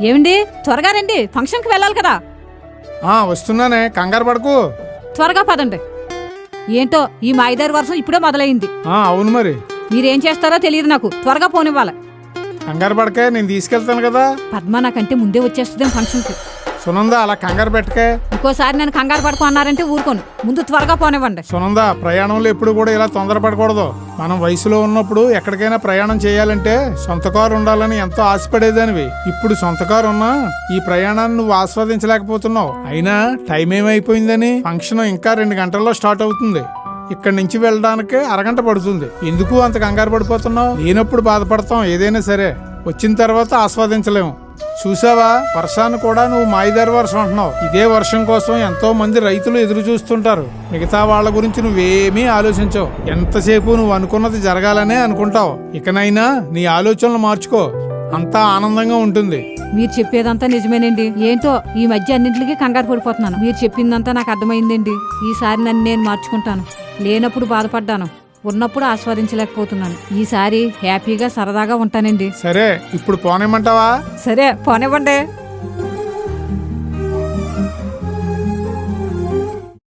ఏమండి త్వరగా రండి, ఫంక్షన్కి వెళ్ళాలి కదా. వస్తున్నానే, కంగారు పడకు. త్వరగా పదండి. ఏంటో ఈ మా 5-6 వర్షం ఇప్పుడే మొదలైంది. అవును మరి. మీరేం చేస్తారో తెలియదు నాకు, త్వరగా పోనివ్వాలి. కంగారు పడకే, నేను తీసుకెళ్తాను కదా. పద్మ నాకంటే ముందే వచ్చేస్తుంది ఫంక్షన్కి. సునంద అలా కంగారు పెట్టకే. ఇంకోసారి నేను కంగారు పడుకో అన్నారంటే ఊరుకోను. ముందు త్వరగా పోనివ్వండి. సునంద, ప్రయాణంలో ఎప్పుడు కూడా ఇలా తొందరపడకూడదు. మనం వయసులో ఉన్నప్పుడు ఎక్కడికైనా ప్రయాణం చేయాలంటే సొంత కారు ఉండాలని ఎంతో ఆశపడేదానివి. ఇప్పుడు సొంత కారు ఉన్నా ఈ ప్రయాణాన్ని నువ్వు ఆస్వాదించలేకపోతున్నావు. అయినా టైం ఏమైపోయిందని, ఫంక్షన్ ఇంకా 2 గంటల్లో స్టార్ట్ అవుతుంది. ఇక్కడి నుంచి వెళ్ళడానికి అరగంట పడుతుంది. ఎందుకు అంత కంగారు పడిపోతున్నావు? లేనప్పుడు బాధపడతాం ఏదైనా సరే, వచ్చిన తర్వాత ఆస్వాదించలేము. చూసావా, వర్షాన్ని కూడా నువ్వు మా 5-6 వర్షం అంటున్నావు. ఇదే వర్షం కోసం ఎంతో మంది రైతులు ఎదురు చూస్తుంటారు. మిగతా వాళ్ళ గురించి నువ్వేమీ ఆలోచించవు. ఎంతసేపు నువ్వు అనుకున్నది జరగాలనే అనుకుంటావు. ఇకనైనా నీ ఆలోచనలు మార్చుకో, అంతా ఆనందంగా ఉంటుంది. మీరు చెప్పేదంతా నిజమేనండి. ఏంటో ఈ మధ్య అన్నింటికి కంగారు పడిపోతున్నాను. మీరు చెప్పిందంతా నాకు అర్థమైందండి. ఈసారి నన్ను నేను మార్చుకుంటాను. లేనప్పుడు బాధపడ్డాను, ఉన్నప్పుడు ఆస్వాదించలేకపోతున్నాను. ఈసారి హ్యాపీగా సరదాగా ఉంటానండి. సరే, ఇప్పుడు పోనేమంటావా? సరే పోనివ్వండి.